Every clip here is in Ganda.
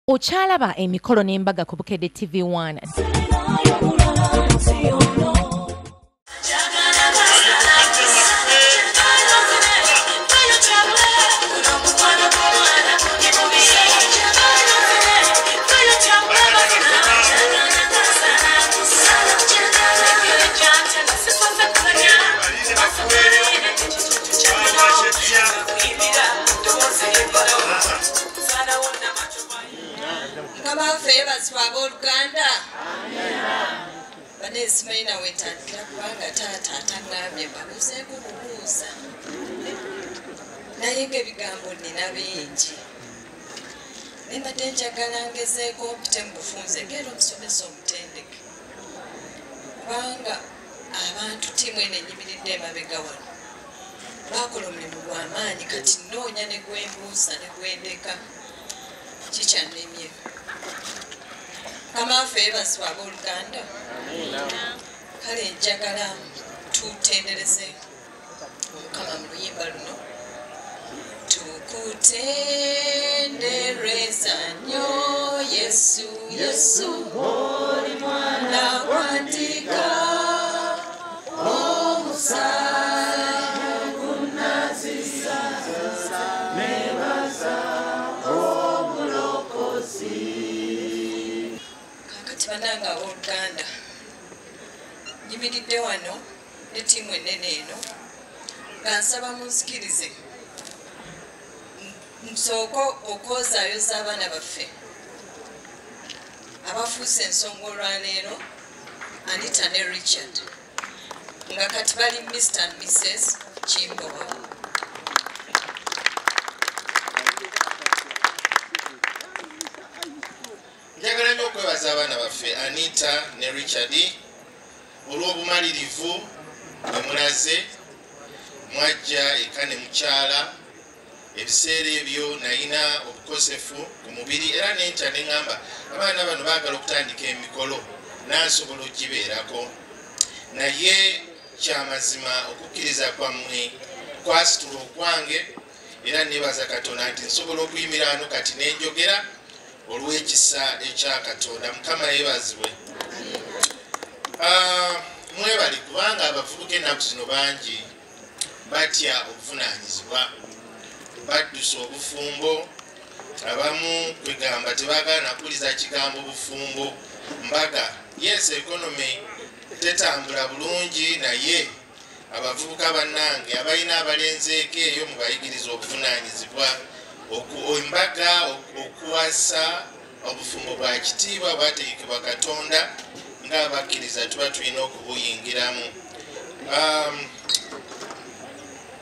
Ochalaba Emikolo nEmbaga ku Bukedde TV1. Uganda. Banesi maina wetandikira kubanga taata atangambye babuzeeko kubuuza. Naye ng'ebigambo nnina bingi. Nembadde njagala ngezeeko mpite mu bufunze ng'era omusomesa omutendeke. Kubanga abantu ttiimu eno enyimiridde emabega wano baakola omulimu gw'amaanyi kati nnoonya ne gwembuusa ne gwendeka kikyannemye. Kama fevas wa Uganda. Kale njagala tutendereze kama mluyimba luno. Tukutendereza nnyo Yesu, Yesu oli mwana kwatika omusaayi gunaziza nebaza omulokozi. Bananga Uganda nyimiridde wano ne ttiimu ennene eno nga nsaba munsikirize nsooka okwozaayoza abaana baffe abafuuse ensonga olwaleero Annita ne Richard nga kati bali Mr. and Mrs. Kimbowa. Njagala nnyo okwebaza abaana baffe Annita ne Richard olw'obumalirivu bwe mulaze mwajja eka ne mukyala ebiseera ebyo nayina obukosefu ku mubiri era nentya ne ŋŋamba abaana bano baagala okutandika emikolo nansobola ogibeerako naye kyamazima okukkiriza kwammwe kwasitula okwange era nebaza Katonda nti nsobola okuyimira wano kati nenjogera olw'ekisa ekya Katonda. Mukama yeebazibwe. Mwebali kubanga abavubuka ennaku zino bangi batya obuvunaanyizibwa baddusa obufumbo abamu kwegamba tebaagala nakuliza kigambo bufumbo mbaga. Yes, ekonomi tetambula bulungi naye abavubuka bannange abalina abalenzeeko eyo mubayigiriza obuvunaanyizibwa embaga okuwasa obufumbo bwa kitiibwa bwategekebwa Katonda ng'abakkiriza tuba tulina okubuyingiramu.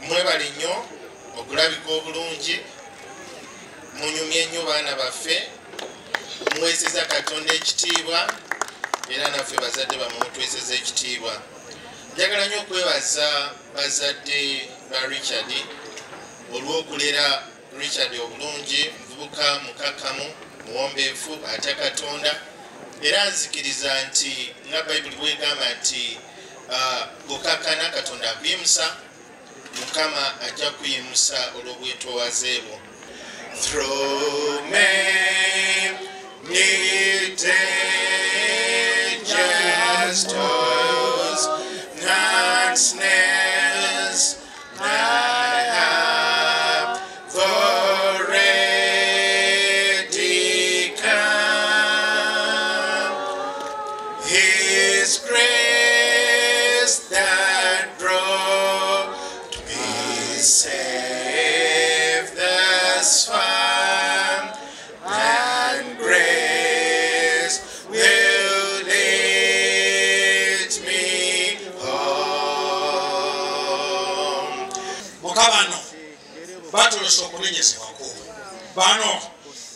Mwebale nnyo okulabika obulungi munyumye nnyo baana baffe muweeseza Katonda ekitiibwa era naffe bazadde bammwe mutweseza ekitiibwa. Njagala nnyo okwebaza bazadde ba Richard olw'okulera Richard obulungi, muvubuka mukakamu muwombeefu atya Katonda era nzikiriza nti nga Bayibuli bwegamba nti gokakana Katonda akuyimusa, Mukama ajja kuyimusa olw'obwetoowaze bwo. Through many dangers, toils, and snares, I have already come. His grace that brought me safe thus far, and grace will lead me home. Mukabano batolesa okunenyezebwako bano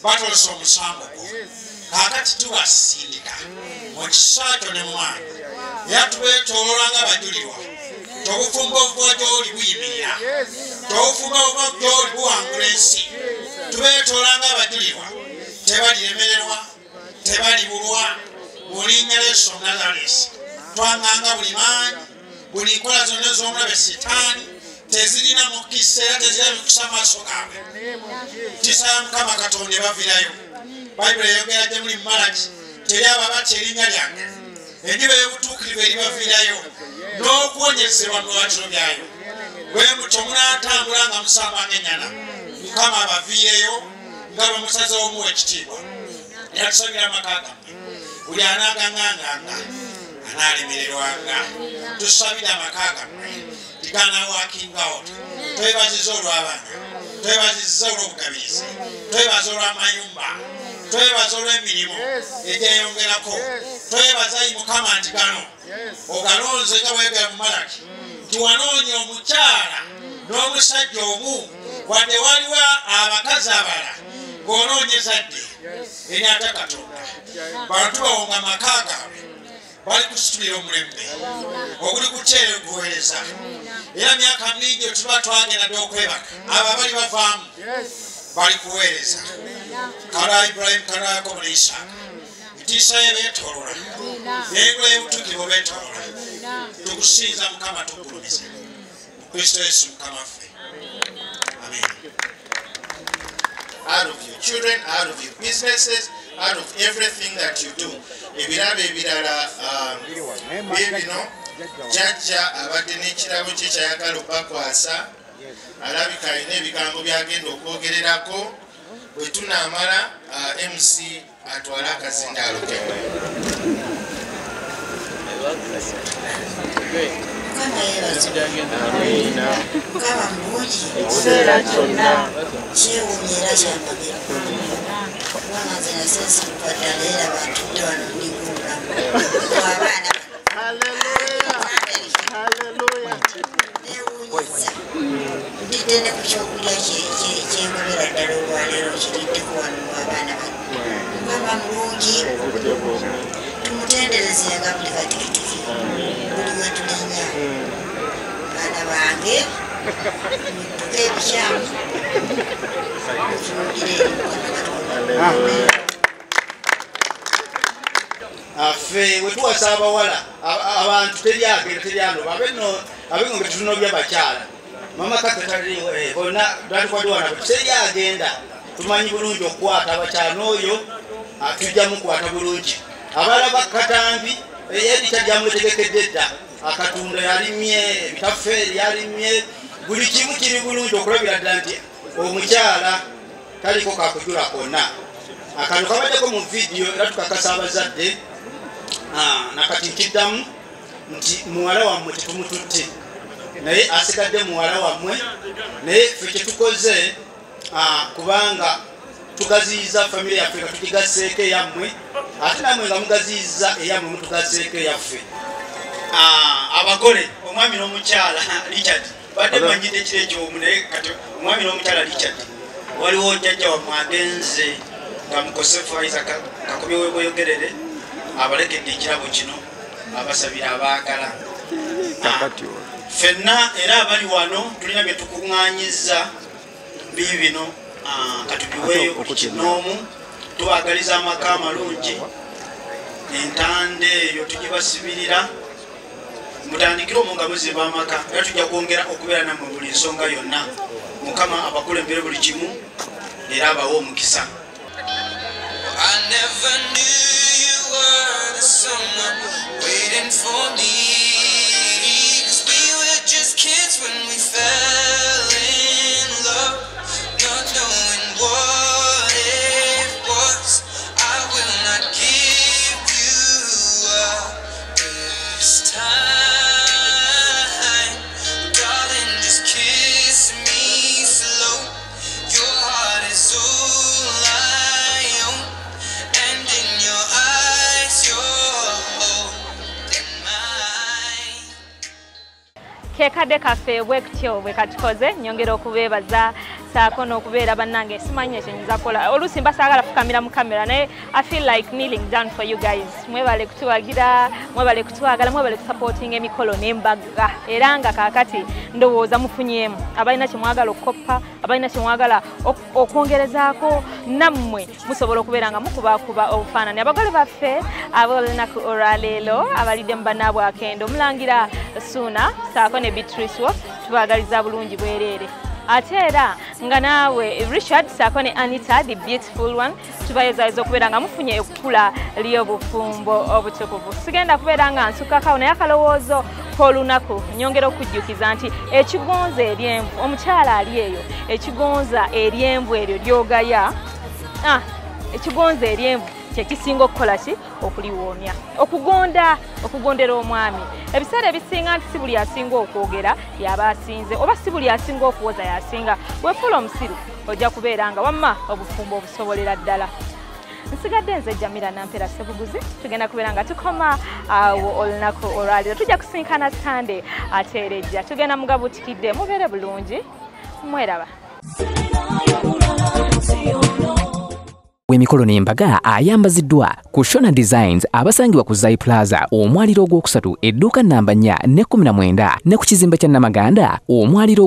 batolesa omusango gwo kakati tubasindika mu kisaato ne mwana era tubetolola nga bajulirwa tobufumbo obuva gy'oli buyimirira tobufumbo obuva gy'oli buwangula ensi tubetolola nga bajulirwa tebaliremererwa tebalibulwa mu linnya lyesu Nazareti twanganga buli maanyi buli nkola zonna ez'omulabe Sitaani tezirina mukisa era tezirina mukisa maaso gaabwe. Tisaya Mukama Katonda bavirayo bayibuli eyogera gye muli Malaki teri ababa erinnya lyange endiba y'obutuukirivu eribaviirayo n'okuwonyezebwa mu biwatiro byayo bwe mutyo munaatambula nga musamba ng'ennyana Mukama abaviireyo nga bamusazeewo muwa ekitiibwa era tusabira amaka gammwe buli anaagaŋŋaŋŋanga anaalemererwanga tusabire amaka gammwe tigana working out twebaziza olw'abaana twebaziza olw'obugabirizi twebaza olw'amayumba twebaza olw'emirimu egyeyongerako twebazayi Mukama nti gano ogalonze nga bwegera mu Malaki nti wanoonya omukyala n'omusajja omu wadde waliwo abakazi abalala ng'onoonyezadde eri ate Katonda bantu bawonga amaka gaabwe bali kusitulira omulembe oguli kukyerekuweereza era myaka mingi tuba twagenda dde okwebaka abo abali bavaamu bali kuweereza kala Ibrahim kala Yakobo ne Isaaka entiisa ye beetoolola n'engula y'obutuukirivu beetoolola tukusinza Mukama tukugulumiza mu Kristo Yesu Mukama waffe amen. Out of your children, out of your businesses, out of everything that you do. Ebirabo ebirala bino jjajja abadde n'ekirabo kye kyayagala okubakwasa alabika alina ebigambo byagenda okwogererako bwe tunaamala MC atwale akazindaalo ke. Mukama mulungi ekiseera kyonna kyewuunyera kyamagero kubanga nze nasensi kupaddala era batudde wano ndikuula abaana newuunyiza ntidde ne ku kyokulya kyengobera ddala olwaleero kiriddeko wano mu abaana bano Mukama mulungi tumutenderezanga buli katikitiki buli wetulinnya baana bange mudduke ebikyamu mutunulire eri Mukama affe we tuwasa abawala abantu teryagenda teryanoba abengombe tutunobya bakyala mama kakatali bonna tatukwadiwana teryagenda tumanyi bulungi okukwata abakyala n'oyo tujja mukwata bulungi abala bakatambi eri tajamwetegekedde dda akatunda yalimye ebitafeeri yalimye buli kimu kiri bulungi okulabira ddala nti omukyala taliko kakujula konna akano kabaddeko mu vidiyo era tukakasa abazadde nakati nkiddamu nti muwala wammwe tetumututte naye asigadde muwala wammwe naye ffe kyetukoze kubanga tugaziyiza famire yaffe nga tugigaseeko eyammwe ate namwe nga mugaziyiza eyammwe mutugaseeko eyaffe. Abagole omwami n'omukyala Richard badde manyidde ekiro ekyomu naye kati omwami n'omukyala Richard waliwo jjajja wammwe agenze nga mukosefu Isaac Kakobe weboyogerere abalekedde ekirabo kino abasabira abaagala ffenna era abali wano tulina bye tukuŋŋaanyiza bibino katubiweeyo buli kinoomu tubagaliza amaka amalungi entande eyo tugibasibirira mutandikire omwo nga muzimba amaka era tujja kwongera okubeera nammwe buli nsonga yonna Mukama abakulembere buli kimu era abawe omukisa. I never knew you were the someone waiting for me, 'cause we were just kids when we fell in love, not knowing what it was. I will not give you up this time, darling, just kiss me slow. Your heart is all I own, and in your eyes you're holding mine. Kekadde kaffe bwekutyo bwe katukoze nyongera okubeebaza saako n'okubeera bannange simanyi ekyo nyinza kukola oluusi mba saagala kukamira mu kamera naye I feel like kneeling down for you guys. Mwebale kutuwagira, mwebale kutwagala, mwebale kusupporting emikolo n'embaga era nga kaakati ndowooza mufunyemu abalina kye mwagala okukoppa abalina kye mwagala okwongerezaako nammwe musobola okubeera nga mukubaakuba obufaanani abagole baffe ab'olunaku olwaleero abalidde mu bannaabwe akendo mulangira Suuna saako ne Beatrice wo tubaagaliza bulungi bwereere. ate era nga naawe Richard saako ne Annita the beautiful one tubayozaayoza okubeera nga mufunye ekkula ly'obufumbo obutukuvu. Sigenda kubeera nga nsukakawo naye akalowoozo k'olunaku nyongera okujjukiza nti ekigonza ery'envu omukyala ali eyo ekigonza ery'envu eryo lyogaya ekigonza ery'envu kyekisinga okukola ki okuliwoomya okugondera omwami. Ebiseera ebisinga nti si buli asinga okwogera yaba asinze oba si buli asinga okuwoza yasinga. Weefula omusiru ojja kubeera nga wamma obufumbo obusobolera ddala. Nsigadde nze Jamillah Nampeera Ssebuguzi tugenda kubeera nga tukoma awo olunaku olwaliro. Tujja kusinkana Sande ate erejja tugenda mugabutikidde mubeere bulungi mweraba. Emikolo n'Embaga ayambaziddwa ku Shona Designs abasangibwa ku Zai Plaza omwaliro ogwokusatu edduuka namba 4 ne 19 ne ku kizimbe kya Namaganda omwaliro